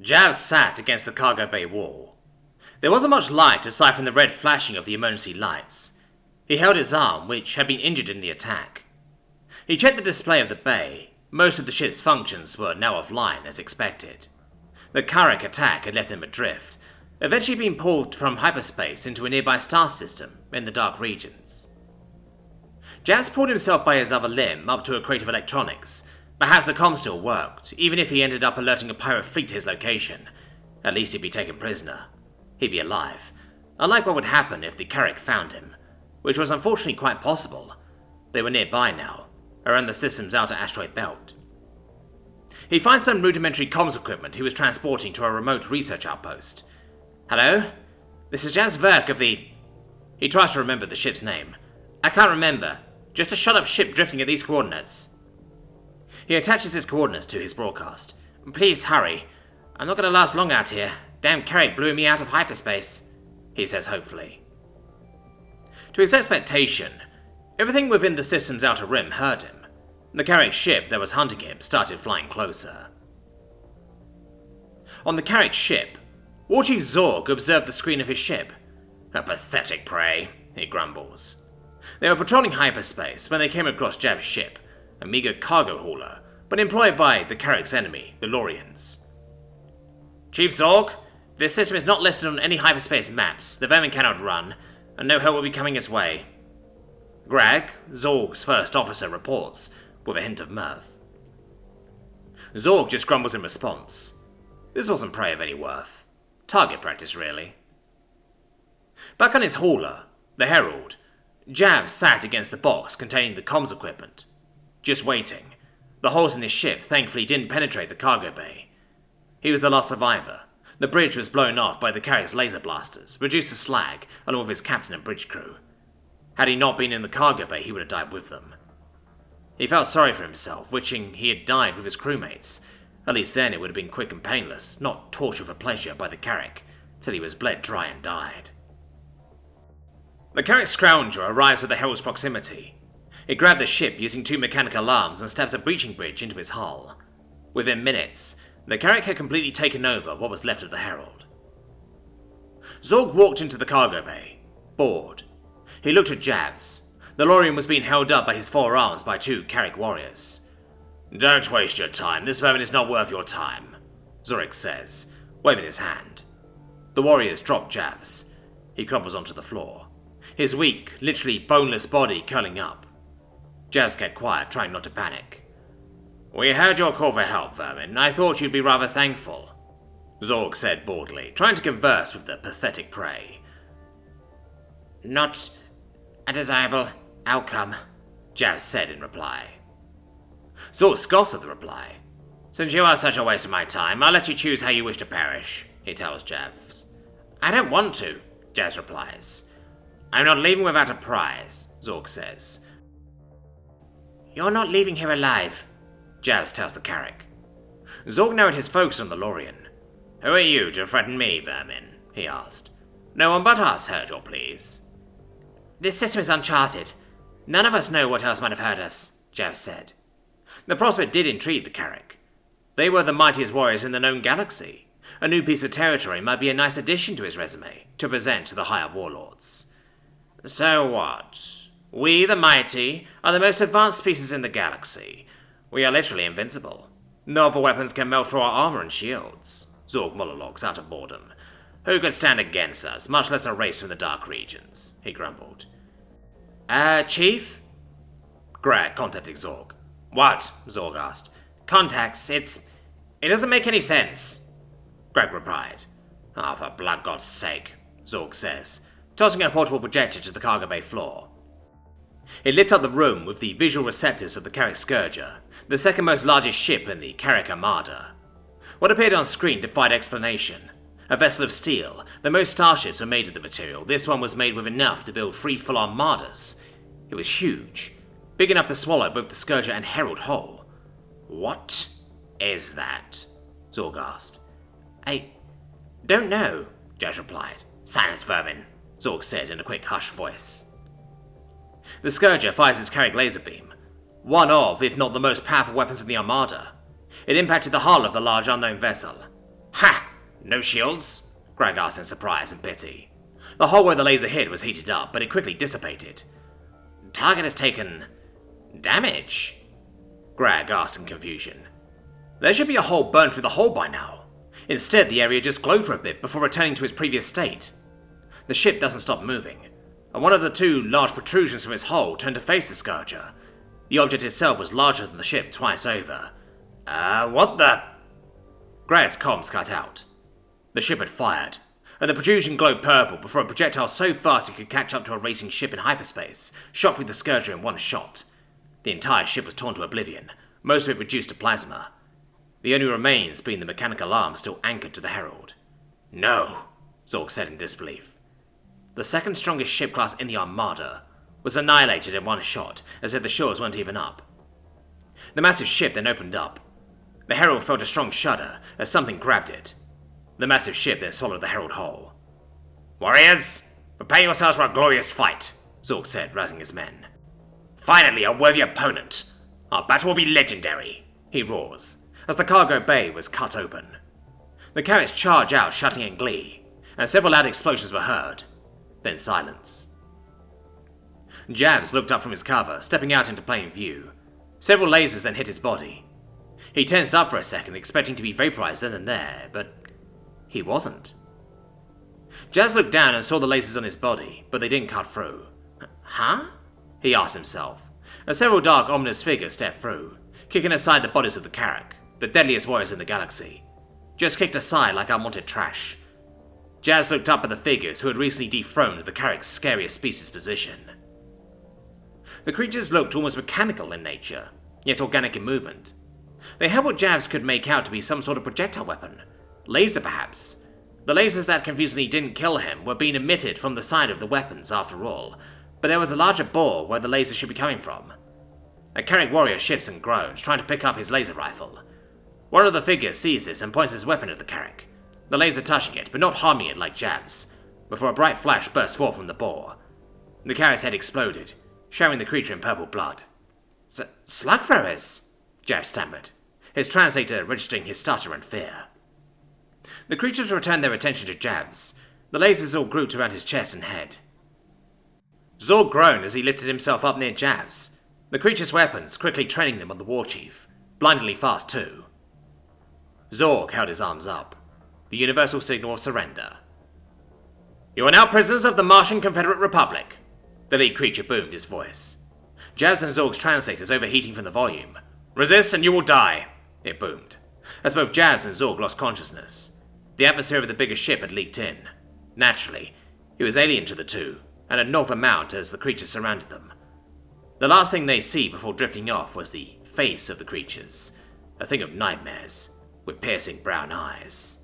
Jav sat against the cargo bay wall. There wasn't much light aside from the red flashing of the emergency lights. He held his arm, which had been injured in the attack. He checked the display of the bay. Most of the ship's functions were now offline, as expected. The Carrick attack had left him adrift, eventually being pulled from hyperspace into a nearby star system in the dark regions. Jav pulled himself by his other limb up to a crate of electronics. Perhaps the comm still worked, even if he ended up alerting a pirate fleet to his location. At least he'd be taken prisoner. He'd be alive, unlike what would happen if the Carrick found him, which was unfortunately quite possible. They were nearby now, around the system's outer asteroid belt. He finds some rudimentary comms equipment he was transporting to a remote research outpost. Hello? This is Jas Verk of the... He tries to remember the ship's name. I can't remember. Just a shut-up ship drifting at these coordinates. He attaches his coordinates to his broadcast. Please hurry. I'm not going to last long out here. Damn Carrick blew me out of hyperspace, he says hopefully. To his expectation, everything within the system's outer rim heard him. The Carrick ship that was hunting him started flying closer. On the Carrick ship, War Chief Zorg observed the screen of his ship. A pathetic prey, he grumbles. They were patrolling hyperspace when they came across Jav's ship, a meager cargo hauler, but employed by the Carrick's enemy, the Lorians. Chief Zorg, this system is not listed on any hyperspace maps. The vermin cannot run, and no help will be coming his way. Greg, Zorg's first officer, reports, with a hint of mirth. Zorg just grumbles in response. This wasn't prey of any worth. Target practice, really. Back on his hauler, the Herald, Jav sat against the box containing the comms equipment. Just waiting. The holes in his ship thankfully didn't penetrate the cargo bay. He was the last survivor. The bridge was blown off by the Carrick's laser blasters, reduced to slag, along with his captain and bridge crew. Had he not been in the cargo bay, he would have died with them. He felt sorry for himself, wishing he had died with his crewmates. At least then it would have been quick and painless, not torture for pleasure by the Carrick, till he was bled dry and died. The Carrick Scrounger arrives at the Herald's proximity. It grabbed the ship using 2 mechanical arms and stabs a breaching bridge into his hull. Within minutes, the Carrick had completely taken over what was left of the Herald. Zorg walked into the cargo bay, bored. He looked at Javs. The Lorian was being held up by his 4 arms by 2 Carrick warriors. Don't waste your time, this vermin is not worth your time, Zorg says, waving his hand. The warriors drop Javs. He crumbles onto the floor, his weak, literally boneless body curling up. Javs kept quiet, trying not to panic. We heard your call for help, vermin. I thought you'd be rather thankful, Zorg said boredly, trying to converse with the pathetic prey. Not a desirable outcome, Javs said in reply. Zorg scoffs at the reply. Since you are such a waste of my time, I'll let you choose how you wish to perish, he tells Javs. I don't want to, Javs replies. I'm not leaving without a prize, Zorg says. You're not leaving here alive, Javs tells the Carrick. Zorg narrowed his focus on the Lorian. Who are you to threaten me, vermin? He asked. No one but us heard your pleas. This system is uncharted. None of us know what else might have hurt us, Javs said. The prospect did intrigue the Carrick. They were the mightiest warriors in the known galaxy. A new piece of territory might be a nice addition to his resume to present to the higher warlords. So what? We, the mighty, are the most advanced species in the galaxy. We are literally invincible. No other weapons can melt through our armor and shields, Zorg monologues out of boredom. Who could stand against us, much less a race from the dark regions, he grumbled. Chief? Greg contacted Zorg. What? Zorg asked. Contacts, it doesn't make any sense, Greg replied. Oh, for blood God's sake, Zorg says, tossing a portable projector to the cargo bay floor. It lit up the room with the visual receptors of the Carrick Scourger, the second most largest ship in the Carrick Armada. What appeared on screen defied explanation. A vessel of steel, the most starships were made of the material. This one was made with enough to build 3 full armadas. It was huge, big enough to swallow both the Scourger and Herald whole. What is that? Zorg asked. I don't know, Josh replied. Silence, vermin, Zorg said in a quick, hushed voice. The Scourger fires its Carrick laser beam, one of, if not the most powerful weapons in the Armada. It impacted the hull of the large unknown vessel. Ha! No shields? Greg asked in surprise and pity. The hole where the laser hit was heated up, but it quickly dissipated. Target has taken damage? Greg asked in confusion. There should be a hole burned through the hole by now. Instead, the area just glowed for a bit before returning to its previous state. The ship doesn't stop moving, and one of the two large protrusions from its hull turned to face the Scourger. The object itself was larger than the ship twice over. What the? Greg's comms cut out. The ship had fired, and the protrusion glowed purple before a projectile so fast it could catch up to a racing ship in hyperspace shot through the Scourger in one shot. The entire ship was torn to oblivion, most of it reduced to plasma. The only remains being the mechanical arm still anchored to the Herald. No, Zorg said in disbelief. The second strongest ship class in the Armada was annihilated in one shot, as if the shores weren't even up. The massive ship then opened up. The Herald felt a strong shudder as something grabbed it. The massive ship then swallowed the Herald whole. Warriors, prepare yourselves for a glorious fight, Zorg said, rousing his men. Finally, a worthy opponent. Our battle will be legendary, he roars, as the cargo bay was cut open. The carrots charge out, shouting in glee, and several loud explosions were heard. Then silence. Javs looked up from his cover, stepping out into plain view. Several lasers then hit his body. He tensed up for a second, expecting to be vaporized then and there, but he wasn't. Jazz looked down and saw the lasers on his body, but they didn't cut through. Huh? He asked himself, as several dark, ominous figures stepped through, kicking aside the bodies of the Carrack, the deadliest warriors in the galaxy. Just kicked aside like unwanted trash. Jazz looked up at the figures who had recently dethroned the Carrack's scariest species position. The creatures looked almost mechanical in nature, yet organic in movement. They had what Javs could make out to be some sort of projectile weapon. Laser, perhaps. The lasers that confusingly didn't kill him were being emitted from the side of the weapons, after all, but there was a larger bore where the laser should be coming from. A Carrack warrior shifts and groans, trying to pick up his laser rifle. One of the figures sees this and points his weapon at the Carrack, the laser touching it, but not harming it like Javs, before a bright flash burst forth from the bore. The Carrack's head exploded, showering the creature in purple blood. Slug throwers, Javs stammered, his translator registering his stutter and fear. The creatures returned their attention to Javs, the lasers all grouped around his chest and head. Zorg groaned as he lifted himself up near Javs, the creature's weapons quickly training them on the Warchief, blindingly fast too. Zorg held his arms up, the universal signal of surrender. You are now prisoners of the Martian Confederate Republic, the lead creature boomed his voice. Javs and Zorg's translators overheating from the volume. Resist and you will die, it boomed, as both Javs and Zorg lost consciousness. The atmosphere of the bigger ship had leaked in. Naturally, it was alien to the two, and had knocked them out as the creatures surrounded them. The last thing they see before drifting off was the face of the creatures, a thing of nightmares, with piercing brown eyes.